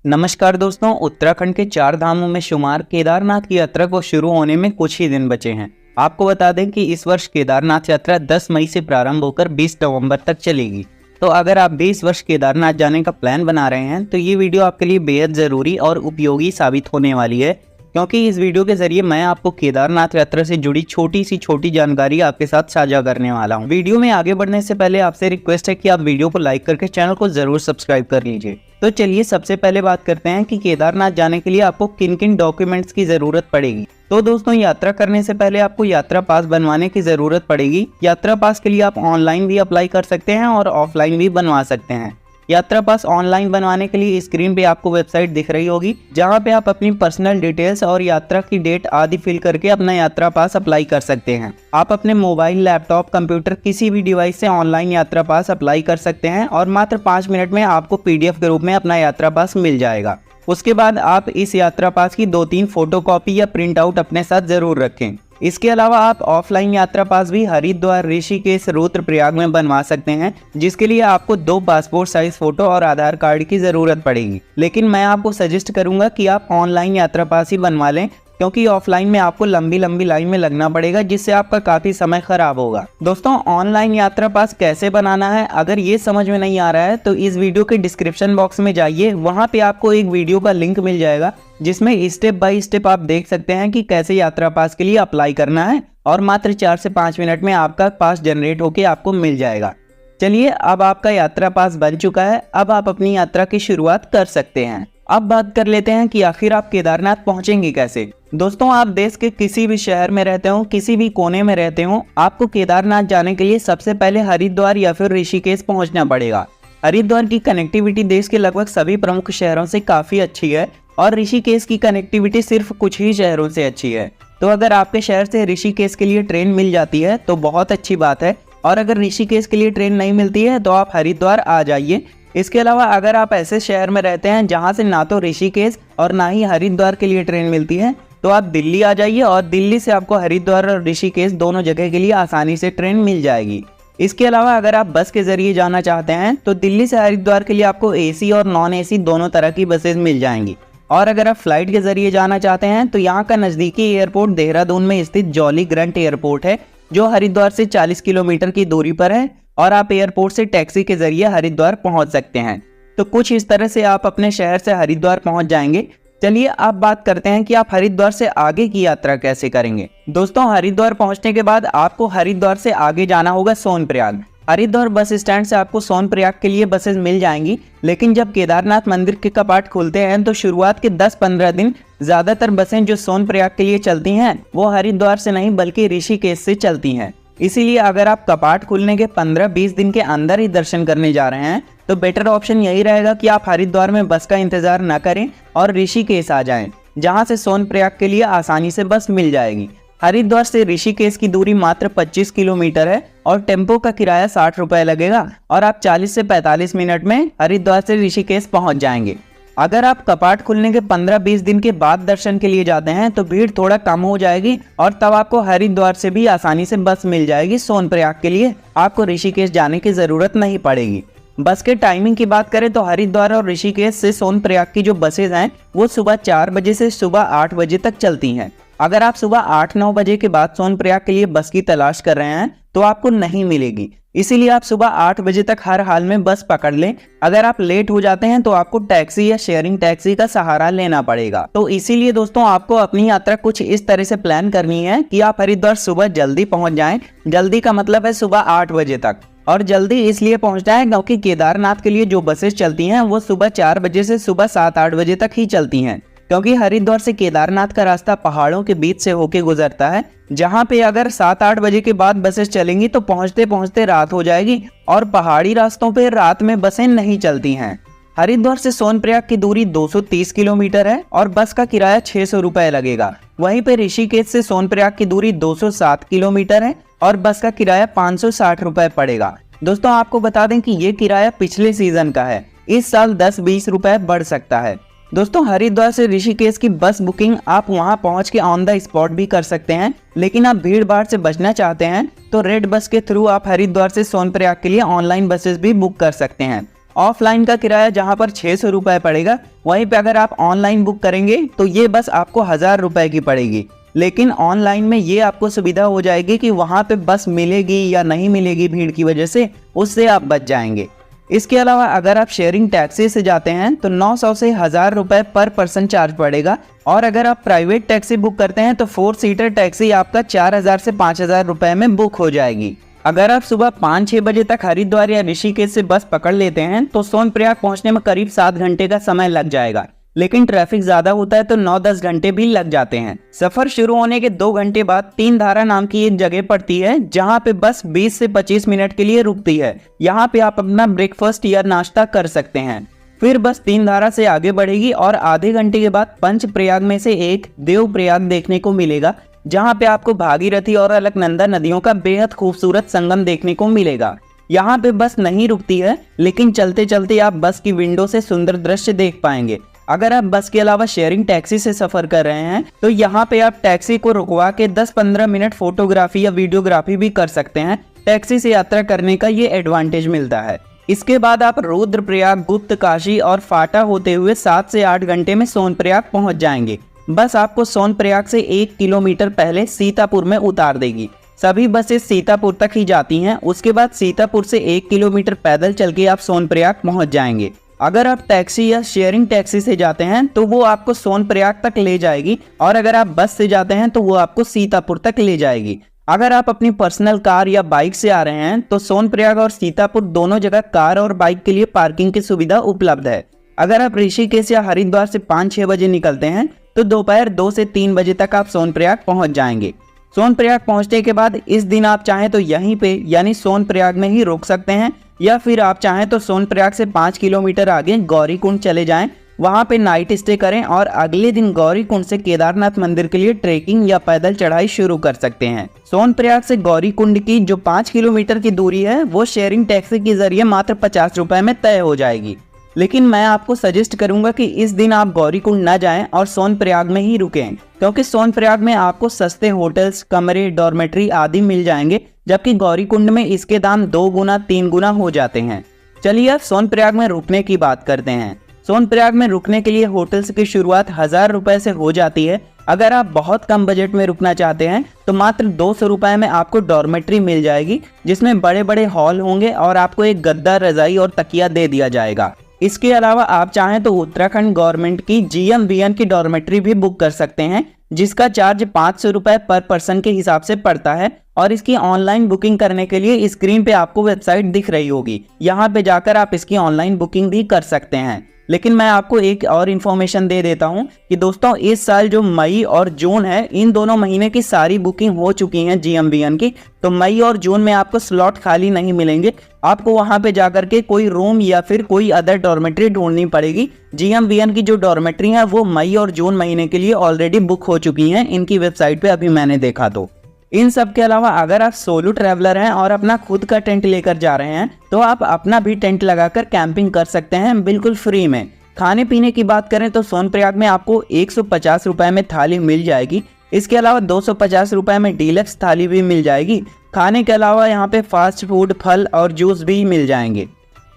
नमस्कार दोस्तों, उत्तराखंड के 4 धामों में शुमार केदारनाथ की यात्रा को शुरू होने में कुछ ही दिन बचे हैं। आपको बता दें कि इस वर्ष केदारनाथ यात्रा 10 मई से प्रारंभ होकर 20 नवंबर तक चलेगी। तो अगर आप भी इस वर्ष केदारनाथ जाने का प्लान बना रहे हैं तो ये वीडियो आपके लिए बेहद ज़रूरी और उपयोगी साबित होने वाली है, क्योंकि इस वीडियो के जरिए मैं आपको केदारनाथ यात्रा से जुड़ी छोटी जानकारी आपके साथ साझा करने वाला हूँ। वीडियो में आगे बढ़ने से पहले आपसे रिक्वेस्ट है कि आप वीडियो को लाइक करके चैनल को जरूर सब्सक्राइब कर लीजिए। तो चलिए सबसे पहले बात करते हैं कि केदारनाथ जाने के लिए आपको किन किन डॉक्यूमेंट्स की जरूरत पड़ेगी। तो दोस्तों, यात्रा करने से पहले आपको यात्रा पास बनवाने की जरूरत पड़ेगी। यात्रा पास के लिए आप ऑनलाइन भी अप्लाई कर सकते हैं और ऑफलाइन भी बनवा सकते हैं। यात्रा पास ऑनलाइन बनवाने के लिए स्क्रीन पे आपको वेबसाइट दिख रही होगी, जहां पे आप अपनी पर्सनल डिटेल्स और यात्रा की डेट आदि फिल करके अपना यात्रा पास अप्लाई कर सकते हैं। आप अपने मोबाइल, लैपटॉप, कंप्यूटर किसी भी डिवाइस से ऑनलाइन यात्रा पास अप्लाई कर सकते हैं और मात्र 5 मिनट में आपको PDF के रूप में अपना यात्रा पास मिल जाएगा। उसके बाद आप इस यात्रा पास की 2-3 फोटोकॉपी या प्रिंट आउट अपने साथ जरूर रखें। इसके अलावा आप ऑफलाइन यात्रा पास भी हरिद्वार, ऋषिकेश, रुद्रप्रयाग में बनवा सकते हैं, जिसके लिए आपको 2 पासपोर्ट साइज फोटो और आधार कार्ड की जरूरत पड़ेगी। लेकिन मैं आपको सजेस्ट करूंगा कि आप ऑनलाइन यात्रा पास ही बनवा लें, क्योंकि ऑफलाइन में आपको लंबी लाइन में लगना पड़ेगा, जिससे आपका काफी समय खराब होगा। दोस्तों, ऑनलाइन यात्रा पास कैसे बनाना है, अगर ये समझ में नहीं आ रहा है तो इस वीडियो के डिस्क्रिप्शन बॉक्स में जाइए, वहां पे आपको एक वीडियो का लिंक मिल जाएगा, जिसमें स्टेप बाय स्टेप आप देख सकते हैं कि कैसे यात्रा पास के लिए अप्लाई करना है और मात्र 4 से 5 मिनट में आपका पास जनरेट होकर आपको मिल जाएगा। चलिए, अब आपका यात्रा पास बन चुका है, अब आप अपनी यात्रा की शुरुआत कर सकते हैं। अब बात कर लेते हैं कि आखिर आप केदारनाथ पहुंचेंगे कैसे। दोस्तों, आप देश के किसी भी शहर में रहते हो, किसी भी कोने में रहते हो, आपको केदारनाथ जाने के लिए सबसे पहले हरिद्वार या फिर ऋषिकेश पहुंचना पड़ेगा। हरिद्वार की कनेक्टिविटी देश के लगभग सभी प्रमुख शहरों से काफी अच्छी है और ऋषिकेश की कनेक्टिविटी सिर्फ कुछ ही शहरों से अच्छी है। तो अगर आपके शहर से ऋषिकेश के लिए ट्रेन मिल जाती है तो बहुत अच्छी बात है, और अगर ऋषिकेश के लिए ट्रेन नहीं मिलती है तो आप हरिद्वार आ जाइए। इसके अलावा अगर आप ऐसे शहर में रहते हैं जहां से ना तो ऋषिकेश और ना ही हरिद्वार के लिए ट्रेन मिलती है, तो आप दिल्ली आ जाइए और दिल्ली से आपको हरिद्वार और ऋषिकेश दोनों जगह के लिए आसानी से ट्रेन मिल जाएगी। इसके अलावा अगर आप बस के जरिए जाना चाहते हैं तो दिल्ली से हरिद्वार के लिए आपको AC और नॉन AC दोनों तरह की बसेज मिल जाएंगी। और अगर आप फ्लाइट के जरिए जाना चाहते हैं तो यहाँ का नज़दीकी एयरपोर्ट देहरादून में स्थित जॉली ग्रंट एयरपोर्ट है, जो हरिद्वार से 40 किलोमीटर की दूरी पर है, और आप एयरपोर्ट से टैक्सी के जरिए हरिद्वार पहुंच सकते हैं। तो कुछ इस तरह से आप अपने शहर से हरिद्वार पहुंच जाएंगे। चलिए अब बात करते हैं कि आप हरिद्वार से आगे की यात्रा कैसे करेंगे। दोस्तों, हरिद्वार पहुंचने के बाद आपको हरिद्वार से आगे जाना होगा सोनप्रयाग। हरिद्वार बस स्टैंड से आपको सोनप्रयाग के लिए बसेस मिल जाएंगी, लेकिन जब केदारनाथ मंदिर के कपाट खुलते हैं तो शुरुआत के 10-15 दिन ज्यादातर बसें जो सोनप्रयाग के लिए चलती हैं वो हरिद्वार से नहीं बल्कि ऋषिकेश से चलती हैं। इसीलिए अगर आप कपाट खुलने के 15-20 दिन के अंदर ही दर्शन करने जा रहे हैं तो बेटर ऑप्शन यही रहेगा कि आप हरिद्वार में बस का इंतजार न करें और ऋषिकेश आ जाएं, जहां से सोनप्रयाग के लिए आसानी से बस मिल जाएगी। हरिद्वार से ऋषिकेश की दूरी मात्र 25 किलोमीटर है और टेम्पो का किराया 60 रुपए लगेगा और आप 40 से 45 मिनट में हरिद्वार से ऋषिकेश पहुंच जाएंगे। अगर आप कपाट खुलने के 15-20 दिन के बाद दर्शन के लिए जाते हैं तो भीड़ थोड़ा कम हो जाएगी और तब आपको हरिद्वार से भी आसानी से बस मिल जाएगी सोनप्रयाग के लिए। आपको ऋषिकेश जाने की जरूरत नहीं पड़ेगी। बस के टाइमिंग की बात करें तो हरिद्वार और ऋषिकेश से सोनप्रयाग की जो बसेज हैं वो सुबह 4 बजे से सुबह 8 बजे तक चलती हैं। अगर आप सुबह 8-9 बजे के बाद सोनप्रयाग के लिए बस की तलाश कर रहे हैं तो आपको नहीं मिलेगी, इसीलिए आप सुबह 8 बजे तक हर हाल में बस पकड़ लें। अगर आप लेट हो जाते हैं तो आपको टैक्सी या शेयरिंग टैक्सी का सहारा लेना पड़ेगा। तो इसीलिए दोस्तों, आपको अपनी यात्रा कुछ इस तरह से प्लान करनी है कि आप हरिद्वार सुबह जल्दी पहुंच जाएं। जल्दी का मतलब है सुबह 8 बजे तक, और जल्दी इसलिए पहुंचना है क्योंकि केदारनाथ के लिए जो बसेस चलती हैं वो सुबह 4 बजे से सुबह 7-8 बजे तक ही चलती हैं, क्योंकि हरिद्वार से केदारनाथ का रास्ता पहाड़ों के बीच से होके गुजरता है, जहां पे अगर 7-8 बजे के बाद बसेस चलेंगी तो पहुंचते पहुंचते रात हो जाएगी और पहाड़ी रास्तों पे रात में बसें नहीं चलती हैं। हरिद्वार से सोनप्रयाग की दूरी 230 किलोमीटर है और बस का किराया 600 रुपए लगेगा। वहीं पे ऋषिकेश से सोनप्रयाग की दूरी 207 किलोमीटर है और बस का किराया 560 रुपए पड़ेगा। दोस्तों, आपको बता दें कि ये किराया पिछले सीजन का है, इस साल 10-20 रुपए बढ़ सकता है। दोस्तों, हरिद्वार से ऋषिकेश की बस बुकिंग आप वहां पहुंच के ऑन द स्पॉट भी कर सकते हैं, लेकिन आप भीड़ भाड़ से बचना चाहते हैं तो रेड बस के थ्रू आप हरिद्वार से सोनप्रयाग के लिए ऑनलाइन बसेस भी बुक कर सकते हैं। ऑफलाइन का किराया जहां पर 600 रुपये पड़ेगा, वहीं पे अगर आप ऑनलाइन बुक करेंगे तो ये बस आपको 1000 रुपये की पड़ेगी। लेकिन ऑनलाइन में ये आपको सुविधा हो जाएगी कि वहां पे बस मिलेगी या नहीं मिलेगी भीड़ की वजह से, उससे आप बच जाएंगे। इसके अलावा अगर आप शेयरिंग टैक्सी से जाते हैं तो 900 से 1000 रुपये पर पर्सन चार्ज पड़ेगा, और अगर आप प्राइवेट टैक्सी बुक करते हैं तो 4 सीटर टैक्सी आपका 4000 से 5000 रुपये में बुक हो जाएगी। अगर आप सुबह 5-6 बजे तक हरिद्वार या ऋषिकेश से बस पकड़ लेते हैं तो सोनप्रयाग पहुंचने में करीब 7 घंटे का समय लग जाएगा, लेकिन ट्रैफिक ज्यादा होता है तो 9-10 घंटे भी लग जाते हैं। सफर शुरू होने के 2 घंटे बाद तीन धारा नाम की एक जगह पड़ती है, जहां पे बस 20 से 25 मिनट के लिए रुकती है। यहाँ पे आप अपना ब्रेकफास्ट या नाश्ता कर सकते हैं। फिर बस तीन धारा से आगे बढ़ेगी और आधे घंटे के बाद पंचप्रयाग में से एक देवप्रयाग देखने को मिलेगा, जहाँ पे आपको भागीरथी और अलकनंदा नदियों का बेहद खूबसूरत संगम देखने को मिलेगा। यहाँ पे बस नहीं रुकती है, लेकिन चलते चलते आप बस की विंडो से सुंदर दृश्य देख पाएंगे। अगर आप बस के अलावा शेयरिंग टैक्सी से सफर कर रहे हैं तो यहाँ पे आप टैक्सी को रुकवा के 10-15 मिनट फोटोग्राफी या वीडियोग्राफी भी कर सकते हैं। टैक्सी से यात्रा करने का ये एडवांटेज मिलता है। इसके बाद आप रुद्रप्रयाग, गुप्त काशी और फाटा होते हुए 7 से 8 घंटे में सोनप्रयाग पहुंच जाएंगे। बस आपको सोनप्रयाग से 1 किलोमीटर पहले सीतापुर में उतार देगी। सभी बसेस सीतापुर तक ही जाती हैं। उसके बाद सीतापुर से 1 किलोमीटर पैदल चल के आप सोनप्रयाग पहुंच जाएंगे। अगर आप टैक्सी या शेयरिंग टैक्सी से जाते हैं तो वो आपको सोनप्रयाग तक ले जाएगी, और अगर आप बस से जाते हैं तो वो आपको सीतापुर तक ले जाएगी। अगर आप अपनी पर्सनल कार या बाइक से आ रहे हैं तो सोनप्रयाग और सीतापुर दोनों जगह कार और बाइक के लिए पार्किंग की सुविधा उपलब्ध है। अगर आप ऋषिकेश या हरिद्वार से 5-6 बजे निकलते हैं तो दोपहर 2 से 3 बजे तक आप सोनप्रयाग पहुंच जाएंगे। सोनप्रयाग पहुंचने के बाद इस दिन आप चाहें तो यहीं पे यानी सोनप्रयाग में ही रुक सकते हैं, या फिर आप चाहें तो सोनप्रयाग से 5 किलोमीटर आगे गौरीकुंड चले जाएं, वहां पे नाइट स्टे करें और अगले दिन गौरीकुंड से केदारनाथ मंदिर के लिए ट्रेकिंग या पैदल चढ़ाई शुरू कर सकते हैं। सोनप्रयाग से गौरीकुंड की जो 5 किलोमीटर की दूरी है वो शेयरिंग टैक्सी के जरिए मात्र 50 रुपए में तय हो जाएगी। लेकिन मैं आपको सजेस्ट करूंगा कि इस दिन आप गौरीकुंड न जाएं और सोनप्रयाग में ही रुकें, क्योंकि सोनप्रयाग में आपको सस्ते होटल्स, कमरे, डॉर्मेट्री आदि मिल जाएंगे, जबकि गौरीकुंड में इसके दाम 2 गुना 3 गुना हो जाते हैं। चलिए अब सोनप्रयाग में रुकने की बात करते हैं। सोनप्रयाग में रुकने के लिए होटल्स की शुरुआत 1000 रुपए से हो जाती है। अगर आप बहुत कम बजट में रुकना चाहते हैं तो मात्र 200 रुपए में आपको डॉर्मेट्री मिल जाएगी, जिसमें बड़े बड़े हॉल होंगे और आपको एक गद्दा, रजाई और तकिया दे दिया जाएगा। इसके अलावा आप चाहें तो उत्तराखंड गवर्नमेंट की GMVN की डॉर्मेट्री भी बुक कर सकते हैं, जिसका चार्ज 500 रुपए पर पर्सन के हिसाब से पड़ता है। और इसकी ऑनलाइन बुकिंग करने के लिए स्क्रीन पे आपको वेबसाइट दिख रही होगी, यहाँ पे जाकर आप इसकी ऑनलाइन बुकिंग भी कर सकते हैं। लेकिन मैं आपको एक और इन्फॉर्मेशन दे देता हूं कि दोस्तों इस साल जो मई और जून है, इन दोनों महीने की सारी बुकिंग हो चुकी हैं GMVN की। तो मई और जून में आपको स्लॉट खाली नहीं मिलेंगे, आपको वहां पे जाकर के कोई रूम या फिर कोई अदर डॉर्मेट्री ढूंढनी पड़ेगी। GMVN की जो डॉर्मेट्री है वो मई और जून महीने के लिए ऑलरेडी बुक हो चुकी हैं इनकी वेबसाइट पे, अभी मैंने देखा। तो इन सब के अलावा अगर आप सोलो ट्रैवलर हैं और अपना खुद का टेंट लेकर जा रहे हैं तो आप अपना भी टेंट लगाकर कैंपिंग कर सकते हैं बिल्कुल फ्री में। खाने पीने की बात करें तो सोनप्रयाग में आपको 150 रुपए में थाली मिल जाएगी। इसके अलावा 250 रुपए में डीलक्स थाली भी मिल जाएगी। खाने के अलावा यहाँ पे फास्ट फूड, फल और जूस भी मिल जाएंगे।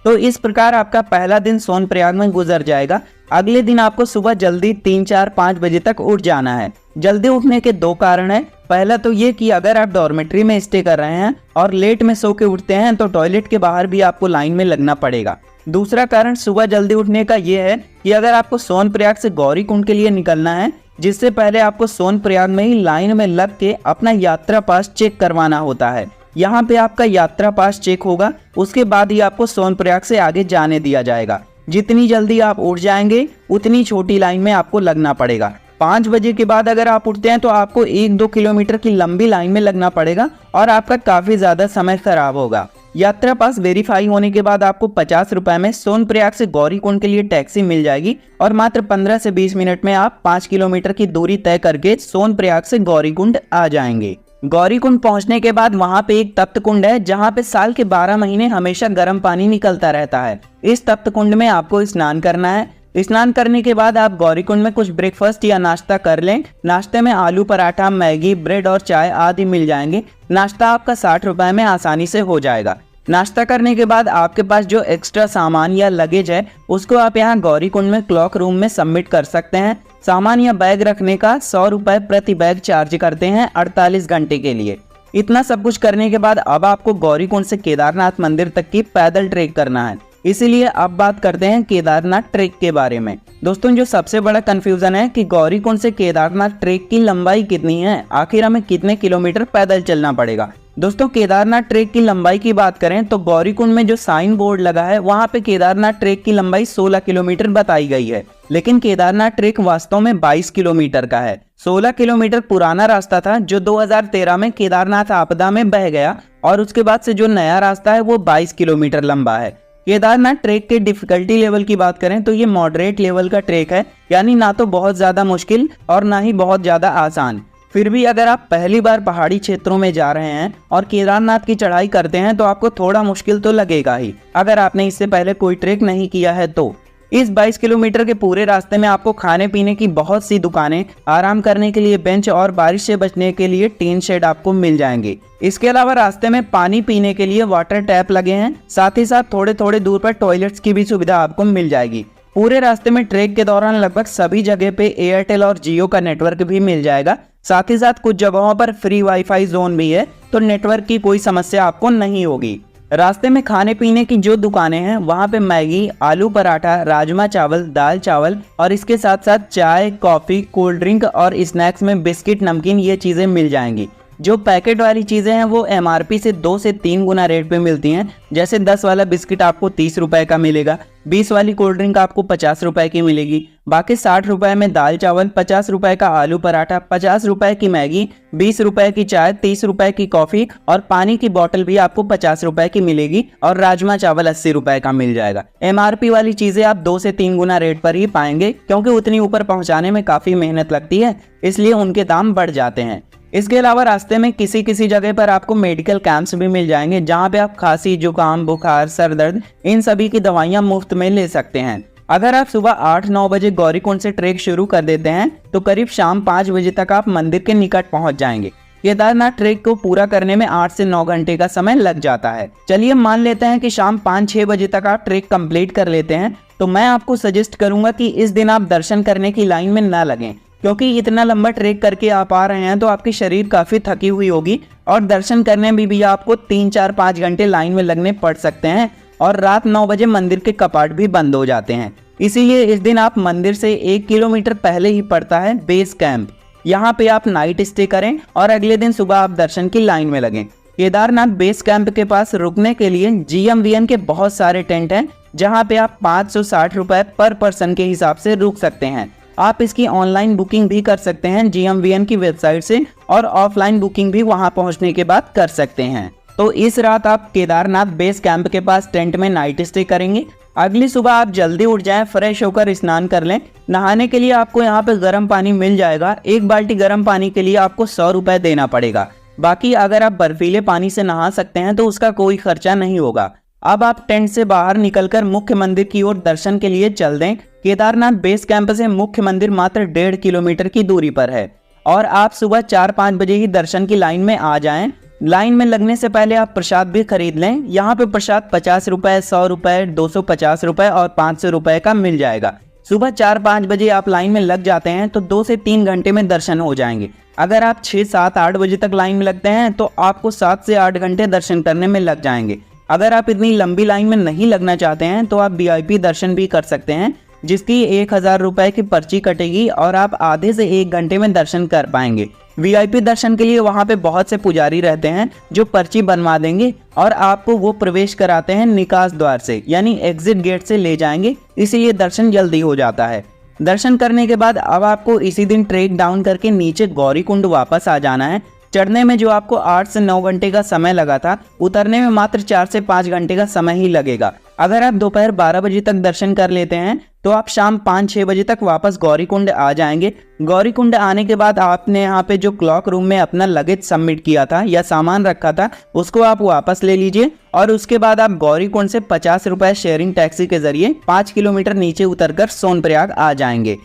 तो इस प्रकार आपका पहला दिन सोनप्रयाग में गुजर जाएगा। अगले दिन आपको सुबह जल्दी 3, 4, 5 बजे तक उठ जाना है। जल्दी उठने के 2 कारण है। पहला तो ये कि अगर आप डॉर्मेट्री में स्टे कर रहे हैं और लेट में सो के उठते हैं तो टॉयलेट के बाहर भी आपको लाइन में लगना पड़ेगा। दूसरा कारण सुबह जल्दी उठने का ये है कि अगर आपको सोनप्रयाग से गौरीकुंड के लिए निकलना है, जिससे पहले आपको सोनप्रयाग में ही लाइन में लग के अपना यात्रा पास चेक करवाना होता है। यहाँ पे आपका यात्रा पास चेक होगा, उसके बाद ही आपको सोनप्रयाग से आगे जाने दिया जाएगा। जितनी जल्दी आप उठ जाएंगे उतनी छोटी लाइन में आपको लगना पड़ेगा। 5 बजे के बाद अगर आप उठते हैं तो आपको 1-2 किलोमीटर की लंबी लाइन में लगना पड़ेगा और आपका काफी ज्यादा समय खराब होगा। यात्रा पास वेरीफाई होने के बाद आपको 50 रुपए में सोनप्रयाग से गौरीकुंड के लिए टैक्सी मिल जाएगी और मात्र 15 से 20 मिनट में आप 5 किलोमीटर की दूरी तय करके सोनप्रयाग से गौरीकुंड आ जाएंगे। गौरीकुंड पहुंचने के बाद वहां पे एक तप्त कुंड है, जहां पे साल के 12 महीने हमेशा गर्म पानी निकलता रहता है। इस तप्त कुंड में आपको स्नान करना है। स्नान करने के बाद आप गौरीकुंड में कुछ ब्रेकफास्ट या नाश्ता कर लें। नाश्ते में आलू पराठा, मैगी, ब्रेड और चाय आदि मिल जाएंगे। नाश्ता आपका 60 रुपए में आसानी से हो जाएगा। नाश्ता करने के बाद आपके पास जो एक्स्ट्रा सामान या लगेज है उसको आप यहाँ गौरीकुंड में क्लॉक रूम में सबमिट कर सकते हैं। सामान या बैग रखने का 100 रुपये प्रति बैग चार्ज करते हैं 48 घंटे के लिए। इतना सब कुछ करने के बाद अब आपको गौरीकुंड से केदारनाथ मंदिर तक की पैदल ट्रेक करना है। इसीलिए अब बात करते हैं केदारनाथ ट्रेक के बारे में। दोस्तों, जो सबसे बड़ा कंफ्यूजन है कि गौरीकुंड से केदारनाथ ट्रेक की लंबाई कितनी है, आखिर हमें कितने किलोमीटर पैदल चलना पड़ेगा। दोस्तों, केदारनाथ ट्रेक की लंबाई की बात करें तो गौरीकुंड में जो साइन बोर्ड लगा है वहां पे केदारनाथ ट्रेक की लंबाई 16 किलोमीटर बताई गई है, लेकिन केदारनाथ ट्रेक वास्तव में 22 किलोमीटर का है। 16 किलोमीटर पुराना रास्ता था जो 2013 में केदारनाथ आपदा में बह गया और उसके बाद से जो नया रास्ता है वो 22 किलोमीटर लंबा है। केदारनाथ ट्रेक के डिफिकल्टी लेवल की बात करें तो ये मॉडरेट लेवल का ट्रेक है, यानी ना तो बहुत ज्यादा मुश्किल और ना ही बहुत ज्यादा आसान। फिर भी अगर आप पहली बार पहाड़ी क्षेत्रों में जा रहे हैं और केदारनाथ की चढ़ाई करते हैं तो आपको थोड़ा मुश्किल तो लगेगा ही, अगर आपने इससे पहले कोई ट्रेक नहीं किया है तो। इस 22 किलोमीटर के पूरे रास्ते में आपको खाने पीने की बहुत सी दुकानें, आराम करने के लिए बेंच और बारिश से बचने के लिए टीन शेड आपको मिल जाएंगे। इसके अलावा रास्ते में पानी पीने के लिए वाटर टैप लगे हैं, साथ ही साथ थोड़े थोड़े दूर पर टॉयलेट्स की भी सुविधा आपको मिल जाएगी। पूरे रास्ते में ट्रेक के दौरान लगभग सभी जगह पे एयरटेल और जियो का नेटवर्क भी मिल जाएगा। साथ ही साथ कुछ जगहों पर फ्री वाईफाई जोन भी है, तो नेटवर्क की कोई समस्या आपको नहीं होगी। रास्ते में खाने पीने की जो दुकानें हैं वहां पे मैगी, आलू पराठा, राजमा चावल, दाल चावल और इसके साथ साथ चाय, कॉफी, कोल्ड ड्रिंक और स्नैक्स में बिस्किट, नमकीन ये चीजें मिल जाएंगी। जो पैकेट वाली चीजें हैं वो MRP से 2 से 3 गुना रेट पे मिलती हैं। जैसे 10 वाला बिस्किट आपको 30 रुपए का मिलेगा, 20 वाली कोल्ड ड्रिंक आपको 50 रुपए की मिलेगी, बाकी 60 रुपए में दाल चावल, 50 रुपए का आलू पराठा, 50 रुपए की मैगी, 20 रुपए की चाय, 30 रुपए की कॉफी और पानी की बोतल भी आपको 50 रुपए की मिलेगी और राजमा चावल 80 रुपए का मिल जाएगा। MRP वाली चीजें आप 2 से 3 गुना रेट पर ही पाएंगे, क्योंकि उतनी ऊपर पहुंचाने में काफी मेहनत लगती है, इसलिए उनके दाम बढ़ जाते हैं। इसके अलावा रास्ते में किसी किसी जगह पर आपको मेडिकल कैंप्स भी मिल जाएंगे, जहां पे आप खांसी, जुकाम, बुखार, सर दर्द इन सभी की दवाइयां मुफ्त में ले सकते हैं। अगर आप सुबह 8-9 बजे गौरीकुंड से ट्रेक शुरू कर देते हैं तो करीब शाम 5 बजे तक आप मंदिर के निकट पहुंच जाएंगे। केदारनाथ ट्रेक को पूरा करने में 8 से 9 घंटे का समय लग जाता है। चलिए मान लेते हैं कि शाम 5-6 बजे तक आप ट्रेक कंप्लीट कर लेते हैं, तो मैं आपको सजेस्ट करूंगा कि इस दिन आप दर्शन करने की लाइन में ना लगें, क्योंकि इतना लंबा ट्रेक करके आप आ रहे हैं तो आपकी शरीर काफी थकी हुई होगी और दर्शन करने में भी आपको 3-4-5 घंटे लाइन में लगने पड़ सकते हैं और रात 9 बजे मंदिर के कपाट भी बंद हो जाते हैं। इसीलिए इस दिन आप मंदिर से 1 किलोमीटर पहले ही पड़ता है बेस कैंप। यहाँ पे आप नाइट स्टे करें और अगले दिन सुबह आप दर्शन की लाइन में लगें। केदारनाथ बेस कैंप के पास रुकने के लिए GMVN के बहुत सारे टेंट हैं, जहाँ पे आप 560 रुपए पर पर्सन के हिसाब से रुक सकते हैं। आप इसकी ऑनलाइन बुकिंग भी कर सकते हैं GMVN की वेबसाइट से, और ऑफलाइन बुकिंग भी वहां पहुंचने के बाद कर सकते हैं। तो इस रात आप केदारनाथ बेस कैंप के पास टेंट में नाइट स्टे करेंगे। अगली सुबह आप जल्दी उठ जाएं, फ्रेश होकर स्नान कर लें। नहाने के लिए आपको यहाँ पे गर्म पानी मिल जाएगा। 1 बाल्टी गर्म पानी के लिए आपको 100 रुपए देना पड़ेगा। बाकी अगर आप बर्फीले पानी से नहा सकते हैं तो उसका कोई खर्चा नहीं होगा। अब आप टेंट से बाहर निकलकर मुख्य मंदिर की ओर दर्शन के लिए चल दें। केदारनाथ बेस कैंप से मुख्य मंदिर मात्र 1.5 किलोमीटर की दूरी पर है और आप सुबह 4-5 बजे ही दर्शन की लाइन में आ जाएं। लाइन में लगने से पहले आप प्रसाद भी खरीद लें। यहाँ पे प्रसाद 50 रुपए, 100 रुपए, 250 रुपए और 500 रुपए का मिल जाएगा। सुबह 4-5 बजे आप लाइन में लग जाते हैं तो 2 से 3 घंटे में दर्शन हो जाएंगे। अगर आप 6-7-8 बजे तक लाइन में लगते हैं तो आपको 7 से 8 घंटे दर्शन करने में लग जाएंगे। अगर आप इतनी लंबी लाइन में नहीं लगना चाहते हैं तो आप VIP दर्शन भी कर सकते हैं, जिसकी 1000 रुपए की पर्ची कटेगी और आप आधे से 1 घंटे में दर्शन कर पाएंगे। VIP दर्शन के लिए वहां पे बहुत से पुजारी रहते हैं जो पर्ची बनवा देंगे और आपको वो प्रवेश कराते हैं निकास द्वार से, यानी एग्जिट गेट से ले जाएंगे, इसीलिए दर्शन जल्दी हो जाता है। दर्शन करने के बाद अब आपको इसी दिन ट्रेक डाउन करके नीचे गौरीकुंड वापस आ जाना है। चढ़ने में जो आपको 8 से 9 घंटे का समय लगा था, उतरने में मात्र 4 से 5 घंटे का समय ही लगेगा। अगर आप दोपहर 12 बजे तक दर्शन कर लेते हैं तो आप शाम 5-6 बजे तक वापस गौरीकुंड आ जाएंगे। गौरीकुंड आने के बाद आपने यहाँ पे जो क्लॉक रूम में अपना लगेज सबमिट किया था या सामान रखा था, उसको आप वापस ले लीजिए और उसके बाद आप गौरीकुंड से 50 रुपए शेयरिंग टैक्सी के जरिए 5 किलोमीटर नीचे उतरकर सोनप्रयाग आ जाएंगे।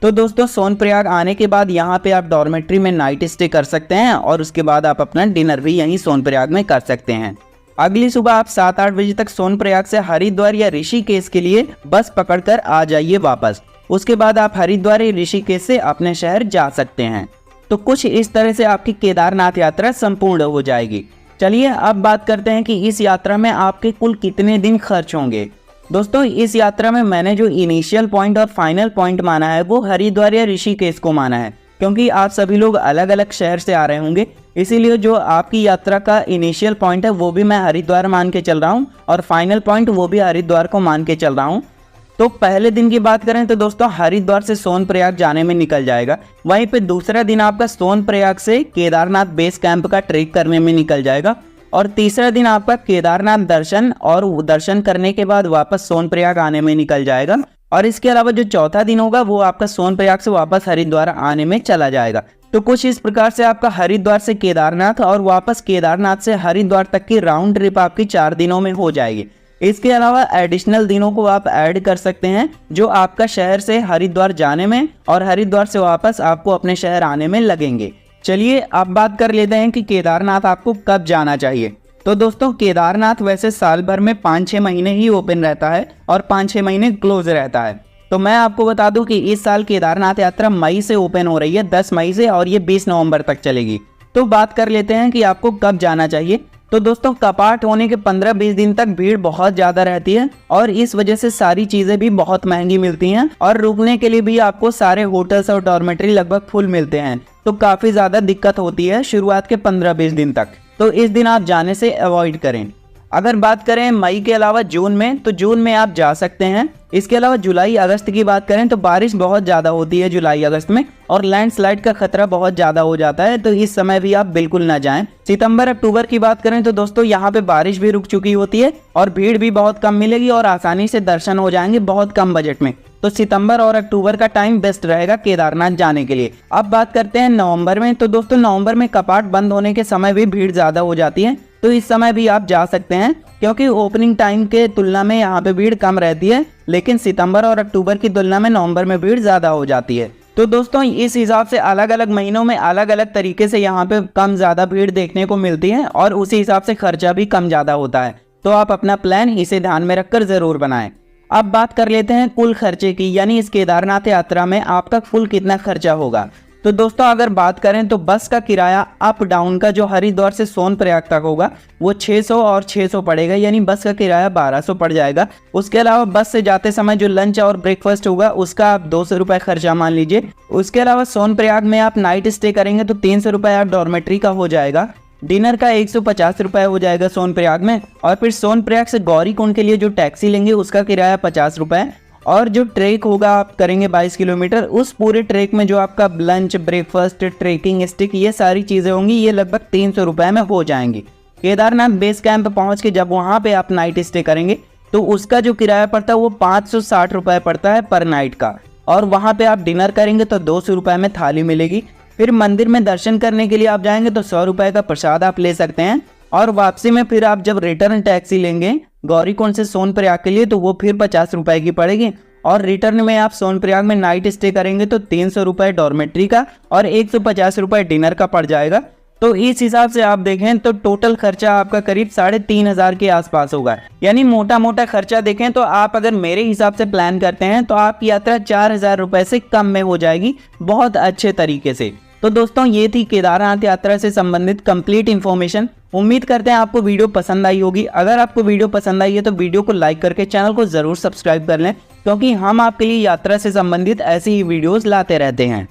तो दोस्तों, सोनप्रयाग आने के बाद यहाँ पे आप डॉर्मेट्री में नाइट स्टे कर सकते हैं और उसके बाद आप अपना डिनर भी यहीं सोनप्रयाग में कर सकते हैं। अगली सुबह आप 7-8 बजे तक सोनप्रयाग से हरिद्वार या ऋषिकेश के लिए बस पकड़कर आ जाइए वापस। उसके बाद आप हरिद्वार या ऋषिकेश से अपने शहर जा सकते हैं। तो कुछ इस तरह से आपकी केदारनाथ यात्रा संपूर्ण हो जाएगी। चलिए अब बात करते हैं कि इस यात्रा में आपके कुल कितने दिन खर्च होंगे। दोस्तों इस यात्रा में मैंने जो इनिशियल पॉइंट और फाइनल पॉइंट माना है वो हरिद्वार या ऋषिकेश को माना है, क्योंकि आप सभी लोग अलग अलग शहर से आ रहे होंगे, इसीलिए जो आपकी यात्रा का इनिशियल पॉइंट है वो भी मैं हरिद्वार मान के चल रहा हूँ और फाइनल पॉइंट वो भी हरिद्वार को मान के चल रहा हूँ। तो पहले दिन की बात करें तो दोस्तों हरिद्वार से सोनप्रयाग जाने में निकल जाएगा। वहीं पे दूसरा दिन आपका सोनप्रयाग से केदारनाथ बेस कैंप का ट्रेक करने में निकल जाएगा और तीसरा दिन आपका केदारनाथ दर्शन और दर्शन करने के बाद वापस सोनप्रयाग आने में निकल जाएगा। और इसके अलावा जो चौथा दिन होगा वो आपका सोनप्रयाग से वापस हरिद्वार आने में चला जाएगा। तो कुछ इस प्रकार से आपका हरिद्वार से केदारनाथ और वापस केदारनाथ से हरिद्वार तक की राउंड ट्रिप आपकी 4 दिनों में हो जाएगी। इसके अलावा एडिशनल दिनों को आप ऐड कर सकते हैं जो आपका शहर से हरिद्वार जाने में और हरिद्वार से वापस आपको अपने शहर आने में लगेंगे। चलिए अब बात कर लेते हैं कि केदारनाथ आपको कब जाना चाहिए। तो दोस्तों केदारनाथ वैसे साल भर में 5-6 महीने ही ओपन रहता है और 5-6 महीने क्लोज रहता है। तो मैं आपको बता दूं कि इस साल केदारनाथ यात्रा मई से ओपन हो रही है, 10 मई से, और ये 20 नवंबर तक चलेगी। तो बात कर लेते हैं कि आपको कब जाना चाहिए। तो दोस्तों कपाट होने के 15-20 दिन तक भीड़ बहुत ज़्यादा रहती है और इस वजह से सारी चीज़ें भी बहुत महंगी मिलती हैं और रुकने के लिए भी आपको सारे होटल्स और डॉर्मेट्री लगभग फुल मिलते हैं। तो काफ़ी ज़्यादा दिक्कत होती है शुरुआत के 15-20 दिन तक, तो इस दिन आप जाने से अवॉइड करें। अगर बात करें मई के अलावा जून में, तो जून में आप जा सकते हैं। इसके अलावा जुलाई अगस्त की बात करें तो बारिश बहुत ज़्यादा होती है जुलाई अगस्त में और लैंडस्लाइड का खतरा बहुत ज़्यादा हो जाता है, तो इस समय भी आप बिल्कुल ना जाएं। सितंबर अक्टूबर की बात करें तो दोस्तों यहाँ पे बारिश भी रुक चुकी होती है और भीड़ भी बहुत कम मिलेगी और आसानी से दर्शन हो जाएंगे बहुत कम बजट में। तो सितंबर और अक्टूबर का टाइम बेस्ट रहेगा केदारनाथ जाने के लिए। अब बात करते हैं नवंबर में। तो दोस्तों नवंबर में कपाट बंद होने के समय भी भीड़ ज़्यादा हो जाती है, तो इस समय भी आप जा सकते हैं क्योंकि ओपनिंग टाइम के तुलना में यहाँ पे भीड़ कम रहती है, लेकिन सितंबर और अक्टूबर की तुलना में नवंबर में भीड़ ज़्यादा हो जाती है। तो दोस्तों इस हिसाब से अलग अलग महीनों में अलग अलग तरीके से यहाँ पे कम ज़्यादा भीड़ देखने को मिलती है और उसी हिसाब से खर्चा भी कम ज़्यादा होता है। तो आप अपना प्लान इसे ध्यान में रखकर ज़रूर बनाएं। अब बात कर लेते हैं कुल खर्चे की, यानी इस केदारनाथ यात्रा में आपका कुल कितना खर्चा होगा। तो दोस्तों अगर बात करें तो बस का किराया अप डाउन का जो हरिद्वार से सोनप्रयाग तक होगा वो 600 और 600 पड़ेगा, यानी बस का किराया 1200 पड़ जाएगा। उसके अलावा बस से जाते समय जो लंच और ब्रेकफास्ट होगा उसका आप 200 रुपये खर्चा मान लीजिए। उसके अलावा सोनप्रयाग में आप नाइट स्टे करेंगे तो 300 रुपये आप डॉर्मेट्री का हो जाएगा। डिनर का 150 रुपये हो जाएगा सोनप्रयाग में, और फिर सोनप्रयाग से गौरीकुंड के लिए जो टैक्सी लेंगे उसका किराया 50 रुपये, और जो ट्रेक होगा आप करेंगे 22 किलोमीटर, उस पूरे ट्रेक में जो आपका लंच ब्रेकफास्ट ट्रेकिंग स्टिक ये सारी चीज़ें होंगी ये लगभग 300 रुपये में हो जाएंगी। केदारनाथ बेस कैंप पहुँच के जब वहाँ पे आप नाइट स्टे करेंगे तो उसका जो किराया पड़ता है वो 560 रुपये पड़ता है पर नाइट का, और वहाँ पे आप डिनर करेंगे तो 200 रुपये में थाली मिलेगी। फिर मंदिर में दर्शन करने के लिए आप जाएंगे तो 100 रुपये का प्रसाद आप ले सकते हैं, और वापसी में फिर आप जब रिटर्न टैक्सी लेंगे गौरीकुंड से सोनप्रयाग के लिए तो वो फिर 50 रुपये की पड़ेगी, और रिटर्न में आप सोनप्रयाग में नाइट स्टे करेंगे तो 300 रुपये डॉर्मेट्री का और 150 रुपये डिनर का पड़ जाएगा। तो इस हिसाब से आप देखें तो टोटल खर्चा आपका करीब 3500 के आसपास होगा। यानी मोटा मोटा खर्चा देखें तो आप अगर मेरे हिसाब से प्लान करते हैं तो आपकी यात्रा 4000 रुपये से कम में हो जाएगी बहुत अच्छे तरीके से। तो दोस्तों ये थी केदारनाथ यात्रा से संबंधित कंप्लीट इन्फॉर्मेशन। उम्मीद करते हैं आपको वीडियो पसंद आई होगी। अगर आपको वीडियो पसंद आई है तो वीडियो को लाइक करके चैनल को जरूर सब्सक्राइब कर लें, क्योंकि हम आपके लिए यात्रा से संबंधित ऐसी ही वीडियोस लाते रहते हैं।